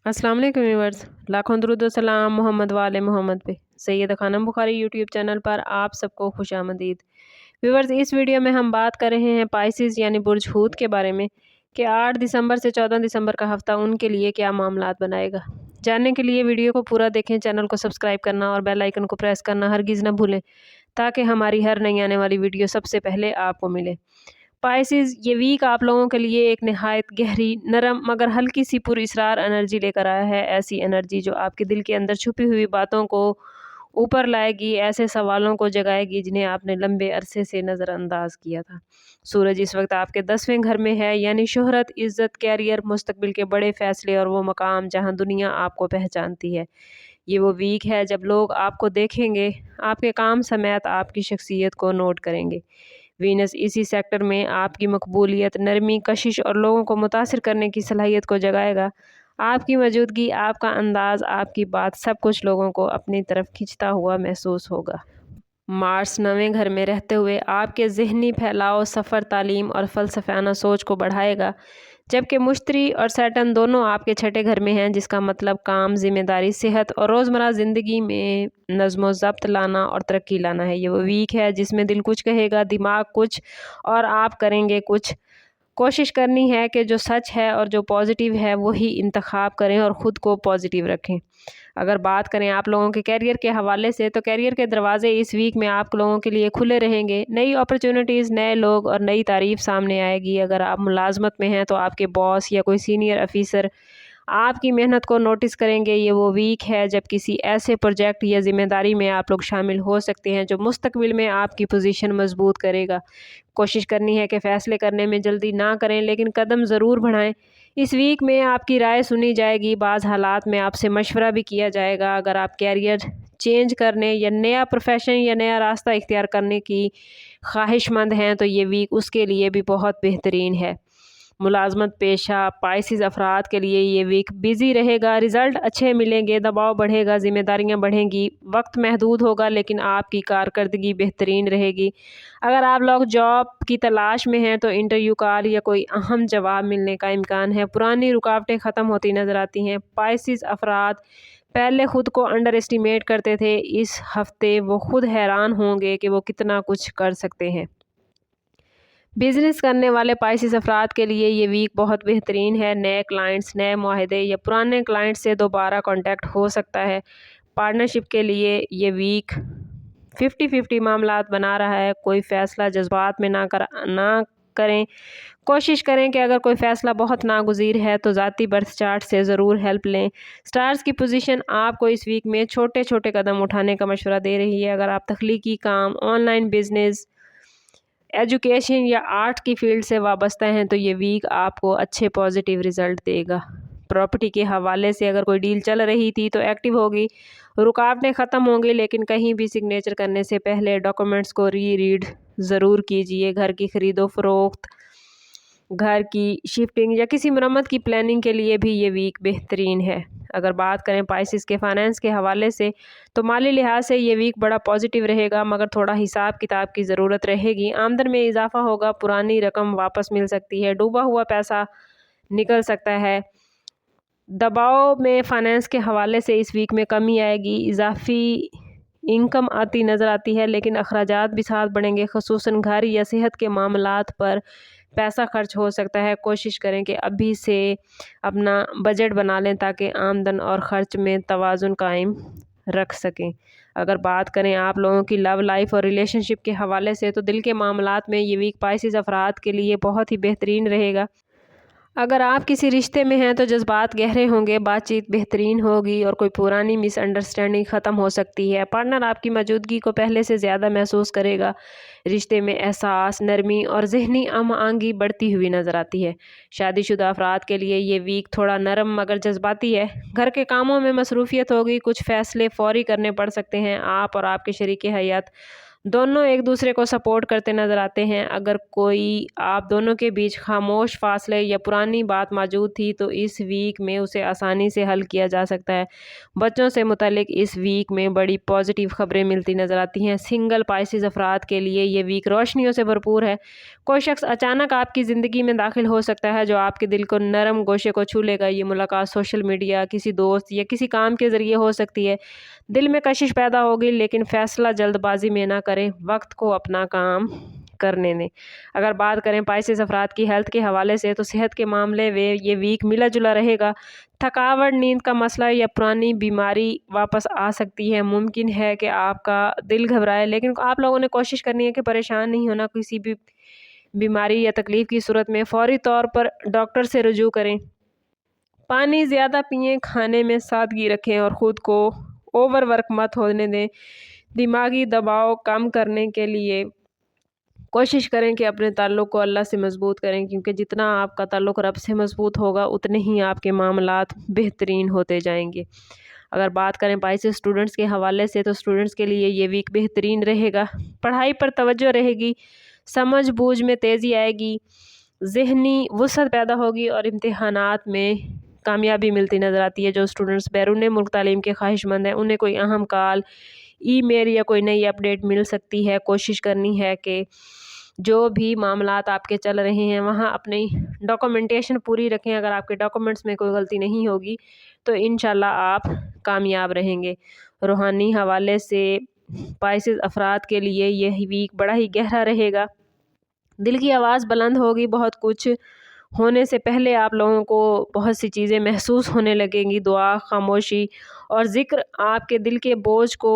अस्सलाम वालेकुम व्यूअर्स, लाखों दुरूद व सलाम मोहम्मद वाले मोहम्मद पे। सैयद खानम बुखारी यूट्यूब चैनल पर आप सबको खुशामदीद। व्यूअर्स, इस वीडियो में हम बात कर रहे हैं पाइसिस यानी बुर्ज हूत के बारे में कि 8 दिसंबर से 14 दिसंबर का हफ्ता उनके लिए क्या मामलात बनाएगा। जानने के लिए वीडियो को पूरा देखें, चैनल को सब्सक्राइब करना और बेल आइकन को प्रेस करना हरगिज़ न भूलें ताकि हमारी हर नई आने वाली वीडियो सबसे पहले आपको मिले। पाइसिस, ये वीक आप लोगों के लिए एक निहायत गहरी, नरम मगर हल्की सी पुरअसरार एनर्जी लेकर आया है। ऐसी एनर्जी जो आपके दिल के अंदर छुपी हुई बातों को ऊपर लाएगी, ऐसे सवालों को जगाएगी जिन्हें आपने लंबे अरसे से नज़रअंदाज किया था। सूरज इस वक्त आपके 10वें घर में है, यानी शोहरत, इज़्ज़त, कैरियर, मुस्तकबिल के बड़े फैसले और वो मकाम जहाँ दुनिया आपको पहचानती है। ये वो वीक है जब लोग आपको देखेंगे, आपके काम समेत आपकी शख्सियत को नोट करेंगे। वीनस इसी सेक्टर में आपकी मकबूलियत, नरमी, कशिश और लोगों को मुतासिर करने की सलाहियत को जगाएगा। आपकी मौजूदगी, आपका अंदाज़, आपकी बात, सब कुछ लोगों को अपनी तरफ खींचता हुआ महसूस होगा। मार्स 9वें घर में रहते हुए आपके ज़हनी फैलाव, सफ़र, तालीम और फ़लसफ़ाना सोच को बढ़ाएगा, जबकि मुश्तरी और सैटर्न दोनों आपके 6ठे घर में हैं, जिसका मतलब काम, ज़िम्मेदारी, सेहत और रोज़मर्रा ज़िंदगी में नज़्म व ज़ब्त लाना और तरक्की लाना है। ये वो वीक है जिसमें दिल कुछ कहेगा, दिमाग कुछ और आप करेंगे कुछ। कोशिश करनी है कि जो सच है और जो पॉजिटिव है वही इंतखाब करें और ख़ुद को पॉजिटिव रखें। अगर बात करें आप लोगों के कैरियर के हवाले से, तो कैरियर के दरवाजे इस वीक में आप लोगों के लिए खुले रहेंगे। नई अपॉर्चुनिटीज़, नए लोग और नई तारीफ सामने आएगी। अगर आप मुलाजमत में हैं तो आपके बॉस या कोई सीनियर ऑफिसर आपकी मेहनत को नोटिस करेंगे। ये वो वीक है जब किसी ऐसे प्रोजेक्ट या ज़िम्मेदारी में आप लोग शामिल हो सकते हैं जो मुस्तकबिल में आपकी पोजीशन मजबूत करेगा। कोशिश करनी है कि फ़ैसले करने में जल्दी ना करें, लेकिन कदम ज़रूर बढ़ाएं। इस वीक में आपकी राय सुनी जाएगी, बाज़ हालात में आपसे मशवरा भी किया जाएगा। अगर आप कैरियर चेंज करने या नया प्रोफेशन या नया रास्ता इख्तियार करने की ख्वाहिशमंद हैं तो ये वीक उसके लिए भी बहुत बेहतरीन है। मुलाजमत पेशा पाइसिस अफराद के लिए ये वीक बिज़ी रहेगा, रिज़ल्ट अच्छे मिलेंगे, दबाव बढ़ेगा, ज़िम्मेदारियां बढ़ेंगी, वक्त महदूद होगा, लेकिन आपकी कारकर्दगी बेहतरीन रहेगी। अगर आप लोग जॉब की तलाश में हैं तो इंटरव्यू कॉल या कोई अहम जवाब मिलने का इम्कान है। पुरानी रुकावटें ख़त्म होती नज़र आती हैं। पाइसिस अफराद पहले ख़ुद को अंडर एस्टिमेट करते थे, इस हफ्ते वो ख़ुद हैरान होंगे कि वो कितना कुछ कर सकते हैं। बिज़नेस करने वाले पाइसिस अफराद के लिए ये वीक बहुत बेहतरीन है। नए क्लाइंट्स, नए मुआहदे या पुराने क्लाइंट से दोबारा कांटेक्ट हो सकता है। पार्टनरशिप के लिए ये वीक 50-50 मामलात बना रहा है। कोई फ़ैसला जज्बात में ना करें। कोशिश करें कि अगर कोई फ़ैसला बहुत नागुज़ीर है तो ज़ाती बर्थ चार्ट से ज़रूर हेल्प लें। स्टार्स की पोजीशन आपको इस वीक में छोटे छोटे कदम उठाने का मशवरा दे रही है। अगर आप तख्लीकी काम, ऑनलाइन बिज़नेस, एजुकेशन या आर्ट की फील्ड से वाबस्ता हैं तो ये वीक आपको अच्छे पॉजिटिव रिज़ल्ट देगा। प्रॉपर्टी के हवाले से अगर कोई डील चल रही थी तो एक्टिव होगी, रुकावटें ख़त्म होंगी, लेकिन कहीं भी सिग्नेचर करने से पहले डॉक्यूमेंट्स को रीड ज़रूर कीजिए। घर की खरीदो फरोख्त, घर की शिफ्टिंग या किसी मरम्मत की प्लानिंग के लिए भी ये वीक बेहतरीन है। अगर बात करें पाइसिस के फाइनेंस के हवाले से, तो माली लिहाज से ये वीक बड़ा पॉजिटिव रहेगा, मगर थोड़ा हिसाब किताब की ज़रूरत रहेगी। आमदन में इजाफा होगा, पुरानी रकम वापस मिल सकती है, डूबा हुआ पैसा निकल सकता है। दबाव में फ़ाइनेंस के हवाले से इस वीक में कमी आएगी, इजाफी इनकम आती नज़र आती है, लेकिन अखराजात भी साथ बढ़ेंगे, ख़ुसूसन घर या सेहत के मामलात पर पैसा खर्च हो सकता है। कोशिश करें कि अभी से अपना बजट बना लें ताकि आमदन और ख़र्च में तवाज़ुन कायम रख सकें। अगर बात करें आप लोगों की लव लाइफ और रिलेशनशिप के हवाले से, तो दिल के मामलात में ये वीक पाइसिस अफराद के लिए बहुत ही बेहतरीन रहेगा। अगर आप किसी रिश्ते में हैं तो जज्बात गहरे होंगे, बातचीत बेहतरीन होगी और कोई पुरानी मिसअंडरस्टैंडिंग ख़त्म हो सकती है। पार्टनर आपकी मौजूदगी को पहले से ज़्यादा महसूस करेगा। रिश्ते में एहसास, नरमी और ज़हनी हम-आहंगी बढ़ती हुई नज़र आती है। शादीशुदा अफराद के लिए ये वीक थोड़ा नरम मगर जज्बाती है। घर के कामों में मसरूफ़ियत होगी, कुछ फ़ैसले फ़ौरी करने पड़ सकते हैं। आप और आपके शरीके हयात दोनों एक दूसरे को सपोर्ट करते नज़र आते हैं। अगर कोई आप दोनों के बीच खामोश फासले या पुरानी बात मौजूद थी तो इस वीक में उसे आसानी से हल किया जा सकता है। बच्चों से मुतालिक इस वीक में बड़ी पॉजिटिव खबरें मिलती नज़र आती हैं। सिंगल पाइसिस अफराद के लिए ये वीक रोशनियों से भरपूर है। कोई शख्स अचानक आपकी ज़िंदगी में दाखिल हो सकता है जो आपके दिल को नरम गोशे को छू लेगा। ये मुलाकात सोशल मीडिया, किसी दोस्त या किसी काम के ज़रिए हो सकती है। दिल में कशिश पैदा होगी, लेकिन फ़ैसला जल्दबाजी में ना करें, वक्त को अपना काम करने दें। अगर बात करें पाइसिस अफराद की हेल्थ के हवाले से तो सेहत के मामले में ये वीक मिला जुला रहेगा। थकावट, नींद का मसला या पुरानी बीमारी वापस आ सकती है। मुमकिन है कि आपका दिल घबराए, लेकिन आप लोगों ने कोशिश करनी है कि परेशान नहीं होना। किसी भी बीमारी या तकलीफ़ की सूरत में फ़ौरी तौर पर डॉक्टर से रुजू करें। पानी ज़्यादा पिएं, खाने में सादगी रखें और ख़ुद को ओवरवर्क मत होने दें। दिमागी दबाव कम करने के लिए कोशिश करें कि अपने ताल्लुक़ को अल्लाह से मज़बूत करें, क्योंकि जितना आपका ताल्लुक़ रब से मज़बूत होगा उतने ही आपके मामलात बेहतरीन होते जाएंगे। अगर बात करें पाइसिस स्टूडेंट्स के हवाले से तो स्टूडेंट्स के लिए ये वीक बेहतरीन रहेगा। पढ़ाई पर तवज्जो रहेगी, समझ बूझ में तेज़ी आएगी, ज़हनी वुसअत पैदा होगी और इम्तिहानात में कामयाबी मिलती नज़र आती है। जो स्टूडेंट्स बैरून मुल्क तालीम के ख्वाहिशमंद हैं उन्हें कोई अहम कॉल, ईमेल या कोई नई अपडेट मिल सकती है। कोशिश करनी है कि जो भी मामलात आपके चल रहे हैं वहाँ अपनी डॉक्यूमेंटेशन पूरी रखें। अगर आपके डॉक्यूमेंट्स में कोई गलती नहीं होगी तो इंशाल्लाह आप कामयाब रहेंगे। रूहानी हवाले से पाइसिस अफराद के लिए यह वीक बड़ा ही गहरा रहेगा। दिल की आवाज़ बुलंद होगी। बहुत कुछ होने से पहले आप लोगों को बहुत सी चीज़ें महसूस होने लगेंगी। दुआ, खामोशी और ज़िक्र आपके दिल के बोझ को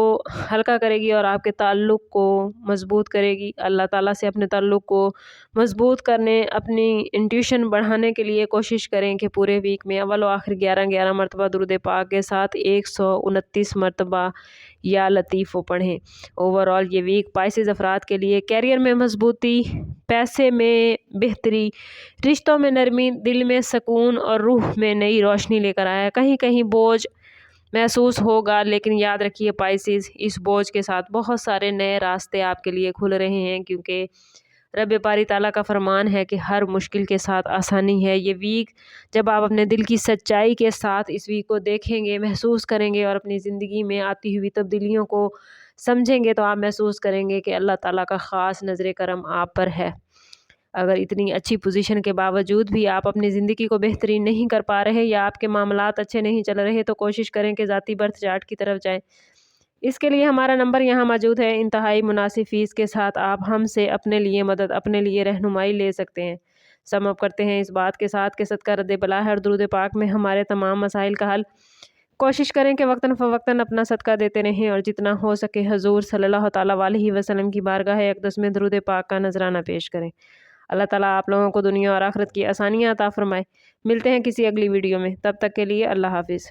हल्का करेगी और आपके ताल्लुक़ को मज़बूत करेगी। अल्लाह ताला से अपने ताल्लुक़ को मज़बूत करने, अपनी इंट्यूशन बढ़ाने के लिए कोशिश करें कि पूरे वीक में अव्वल व आखिर 11-11 मरतबा दुरूद पाक के साथ 129 मरतबा या लतीफ़ो पढ़ें। ओवरऑल ये वीक पाइसिस अफराद के लिए कैरियर में मजबूती, पैसे में बेहतरी, रिश्तों में नरमी, दिल में सुकून और रूह में नई रोशनी लेकर आया। कहीं कहीं बोझ महसूस होगा, लेकिन याद रखिए पाइसिस, इस बोझ के साथ बहुत सारे नए रास्ते आपके लिए खुल रहे हैं, क्योंकि रब बारी ताला का फरमान है कि हर मुश्किल के साथ आसानी है। ये वीक जब आप अपने दिल की सच्चाई के साथ इस वीक को देखेंगे, महसूस करेंगे और अपनी ज़िंदगी में आती हुई तब्दीलियों को समझेंगे तो आप महसूस करेंगे कि अल्लाह ताला का ख़ास नज़र करम आप पर है। अगर इतनी अच्छी पोजीशन के बावजूद भी आप अपनी ज़िंदगी को बेहतरीन नहीं कर पा रहे या आपके मामलात अच्छे नहीं चल रहे तो कोशिश करें कि ज़ाती बर्थ चार्ट की तरफ जाएं। इसके लिए हमारा नंबर यहाँ मौजूद है। इंतहाई मुनासिब फ़ीस के साथ आप हमसे अपने लिए मदद, अपने लिए रहनुमाई ले सकते हैं। सम अप करते हैं इस बात के साथ कि सदका रद्द बला हर दुरूद पाक में हमारे तमाम मसाइल का हल। कोशिश करें कि वक्तन फ़वक्तन अपना सदका देते रहें और जितना हो सके हजूर सल्लल्लाहु ताला अलैहि वसल्लम की बारगाह अक़दस में दुरूद पाक का नजराना पेश करें। अल्लाह ताला आप लोगों को दुनिया और आखिरत की आसानियाँ अता फ़रमाए। मिलते हैं किसी अगली वीडियो में, तब तक के लिए अल्लाह हाफ़िज़।